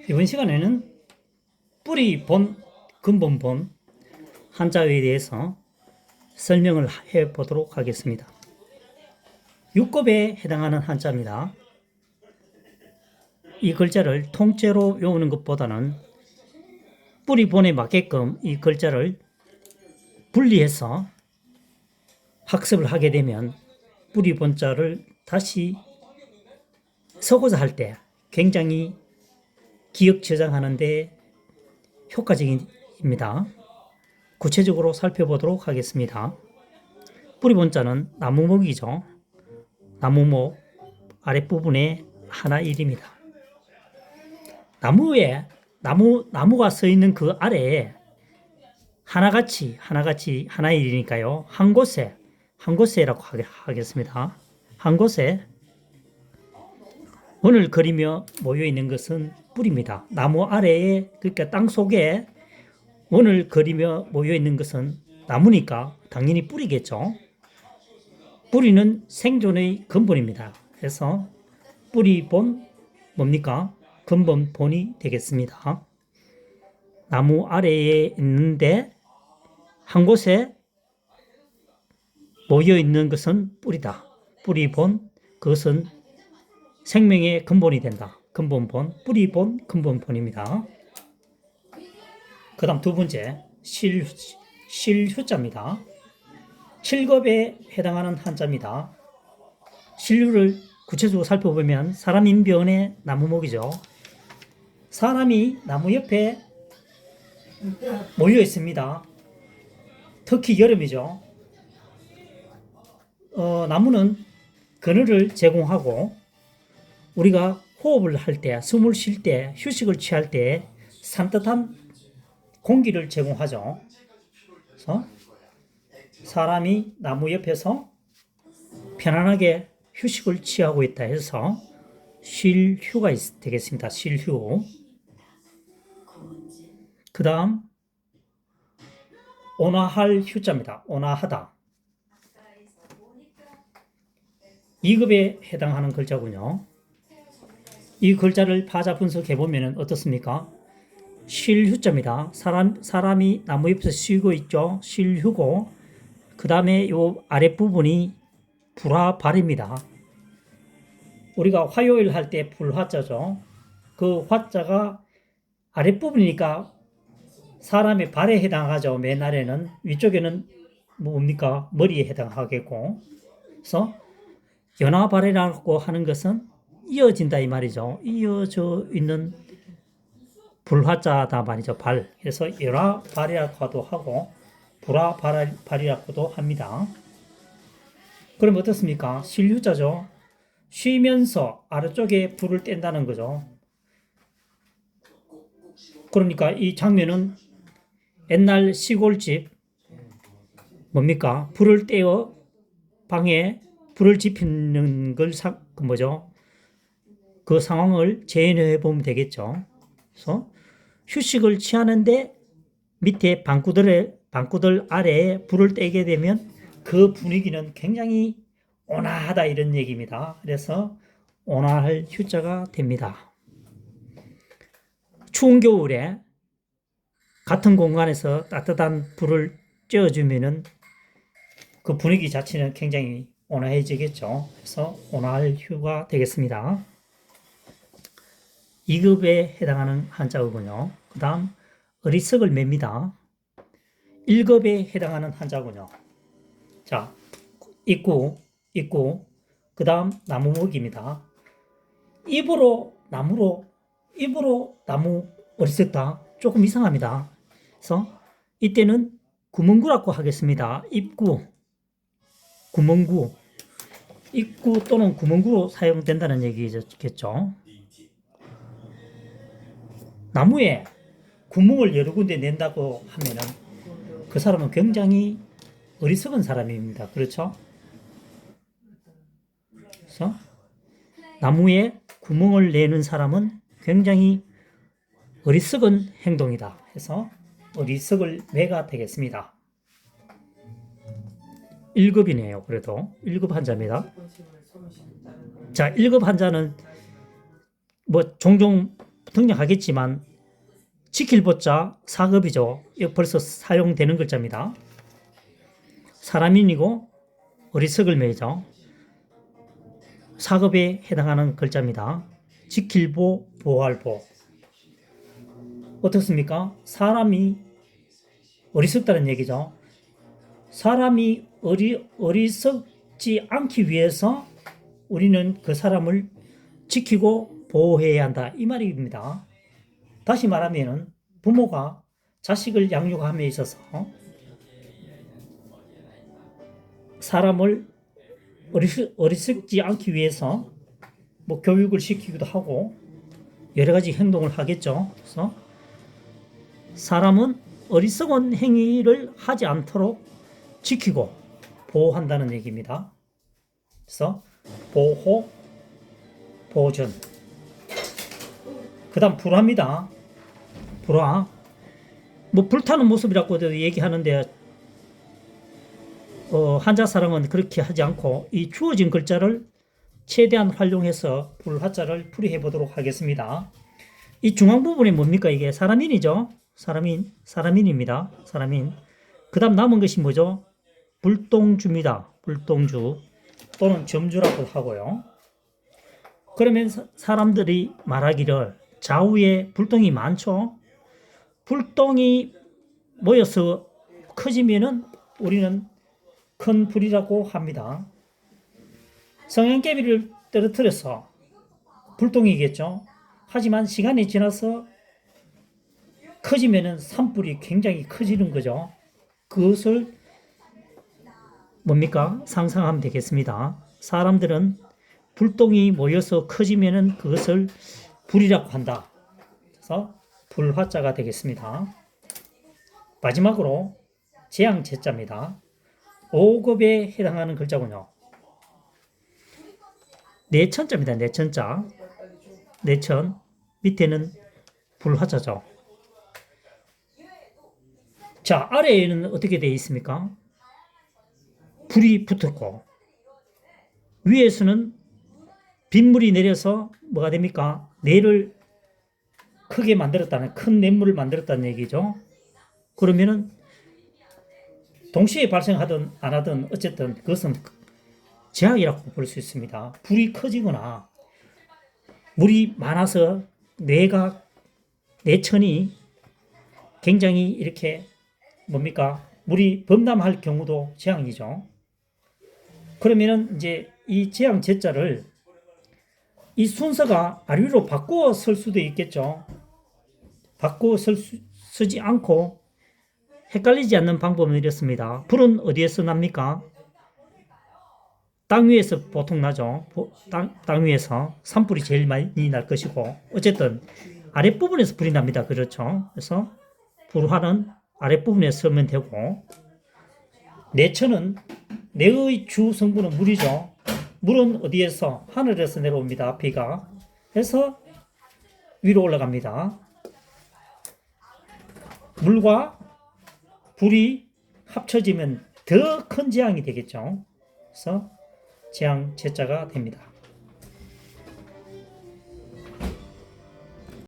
이번 시간에는 뿌리 본, 근본 본 한자어에 대해서 설명을 해 보도록 하겠습니다. 6급에 해당하는 한자입니다. 이 글자를 통째로 외우는 것보다는 뿌리 본에 맞게끔 이 글자를 분리해서 학습을 하게 되면 뿌리 본자를 다시 서고자 할 때 굉장히 기억 저장하는 데 효과적입니다. 구체적으로 살펴보도록 하겠습니다. 뿌리 본자는 나무목이죠. 나무목 아랫부분에 하나 일입니다. 나무가 서 있는 그 아래에 하나같이 하나의 일이니까요. 한 곳에라고 하겠습니다. 한 곳에 원을 그리며 모여 있는 것은 뿌리입니다. 나무 아래에, 그러니까 땅 속에 원을 그리며 모여 있는 것은 나무니까 당연히 뿌리겠죠. 뿌리는 생존의 근본입니다. 그래서 뿌리본 뭡니까? 근본 본이 되겠습니다. 나무 아래에 있는데 한 곳에 모여 있는 것은 뿌리다. 뿌리본, 그것은 생명의 근본이 된다. 근본본, 뿌리본, 근본본입니다. 그 다음 두 번째, 실휴자입니다. 7급에 해당하는 한자입니다. 실휴를 구체적으로 살펴보면 사람 인변의 나무목이죠. 사람이 나무 옆에 모여 있습니다. 특히 여름이죠. 나무는 그늘을 제공하고 우리가 호흡을 할 때, 숨을 쉴 때, 휴식을 취할 때 산뜻한 공기를 제공하죠. 그래서 사람이 나무 옆에서 편안하게 휴식을 취하고 있다 해서 쉴휴가 되겠습니다. 쉴휴. 그 다음 온화할 휴자입니다. 온화하다. 2급에 해당하는 글자군요. 이 글자를 파자 분석해 보면 어떻습니까? 쉴휴자입니다. 사람이 나무 옆에서 쉬고 있죠. 쉴휴고 그 다음에 요 아랫부분이 불화발입니다. 우리가 화요일 할 때 불화자죠. 그 화자가 아랫부분이니까 사람의 발에 해당하죠. 맨 아래는. 위쪽에는 뭡니까? 머리에 해당하겠고. 그래서 연화발이라고 하는 것은 이어진다 이 말이죠. 이어져 있는 불화자다 말이죠. 발. 그래서 연화발이라고도 하고 불화발이라고도 합니다. 그럼 어떻습니까? 실휴자죠. 쉬면서 아래쪽에 불을 뗀다는 거죠. 그러니까 이 장면은 옛날 시골집 뭡니까? 불을 떼어 방에 불을 지피는 걸 그 상황을 재현해 보면 되겠죠. 그래서 휴식을 취하는데 밑에 방구들 아래에 불을 떼게 되면 그 분위기는 굉장히 온화하다 이런 얘기입니다. 그래서 온화할 휴자가 됩니다. 추운 겨울에 같은 공간에서 따뜻한 불을 쬐어주면은 그 분위기 자체는 굉장히 온화해지겠죠. 그래서 온화할 휴가 되겠습니다. 2급에 해당하는 한자어군요. 그 다음 어리석을 맵니다. 1급에 해당하는 한자군요. 자, 입구, 그 다음 나무목입니다. 입으로 나무 어리석다. 조금 이상합니다. 그래서 이때는 구멍구라고 하겠습니다. 구멍구. 입구 또는 구멍구로 사용된다는 얘기겠죠. 나무에 구멍을 여러 군데 낸다고 하면은 그 사람은 굉장히 어리석은 사람입니다. 그렇죠? 그래서 나무에 구멍을 내는 사람은 굉장히 어리석은 행동이다 해서 어리석을 매가 되겠습니다. 1급이네요. 그래도 1급 한자입니다. 자, 1급 한자는 종종 등장하겠지만 지킬 보자 사급이죠. 이거 벌써 사용되는 글자입니다. 사람인이고 어리석을 매죠. 사급에 해당하는 글자입니다. 지킬보, 보할보. 어떻습니까? 사람이 어리석다는 얘기죠. 사람이 어리석지 않기 위해서 우리는 그 사람을 지키고 보호해야 한다. 이 말입니다. 다시 말하면 부모가 자식을 양육함에 있어서 사람을 어리석지 않기 위해서 뭐 교육을 시키기도 하고 여러 가지 행동을 하겠죠. 그래서 사람은 어리석은 행위를 하지 않도록 지키고 보호한다는 얘기입니다. 그래서 보호, 보존. 그 다음 불화입니다. 불화. 뭐 불타는 모습이라고도 얘기하는데 한자사랑은 그렇게 하지 않고 이 주어진 글자를 최대한 활용해서 불화자를 풀이해 보도록 하겠습니다. 이 중앙 부분이 뭡니까? 이게 사람인이죠. 사람인입니다. 사람인. 그 다음 남은 것이 뭐죠? 불똥주입니다. 불똥주 또는 점주라고 하고요. 그러면 사람들이 말하기를 좌우에 불똥이 많죠. 불똥이 모여서 커지면은 우리는 큰 불이라고 합니다. 성냥개비를 떨어뜨려서 불똥이겠죠. 하지만 시간이 지나서 커지면은 산불이 굉장히 커지는 거죠. 그것을 뭡니까? 상상하면 되겠습니다. 사람들은 불똥이 모여서 커지면은 그것을 불이라고 한다. 그래서 불화자가 되겠습니다. 마지막으로 재앙제자입니다. 5급에 해당하는 글자군요. 내천자입니다. 내천자. 내천. 밑에는 불화자죠. 자, 아래에는 어떻게 되어 있습니까? 불이 붙었고, 위에서는 빗물이 내려서 뭐가 됩니까? 뇌를 크게 만들었다는, 큰 냇물을 만들었다는 얘기죠. 그러면은 동시에 발생하든 안 하든 어쨌든 그것은 재앙이라고 볼 수 있습니다. 불이 커지거나 물이 많아서 내천이 굉장히 이렇게 뭡니까? 물이 범람할 경우도 재앙이죠. 그러면은 이제 이 재앙 제자를 이 순서가 아래로 바꾸어 쓸 수도 있겠죠. 바꾸어 쓰지 않고 헷갈리지 않는 방법은 이렇습니다. 불은 어디에서 납니까? 땅 위에서 보통 나죠. 땅 위에서 산불이 제일 많이 날 것이고, 어쨌든 아랫부분에서 불이 납니다. 그렇죠. 그래서 불화는 아랫부분에 쓰면 되고, 내천은 내의 주 성분은 물이죠. 물은 어디에서? 하늘에서 내려옵니다. 비가. 그래서 위로 올라갑니다. 물과 불이 합쳐지면 더 큰 재앙이 되겠죠. 그래서 재앙 제자가 됩니다.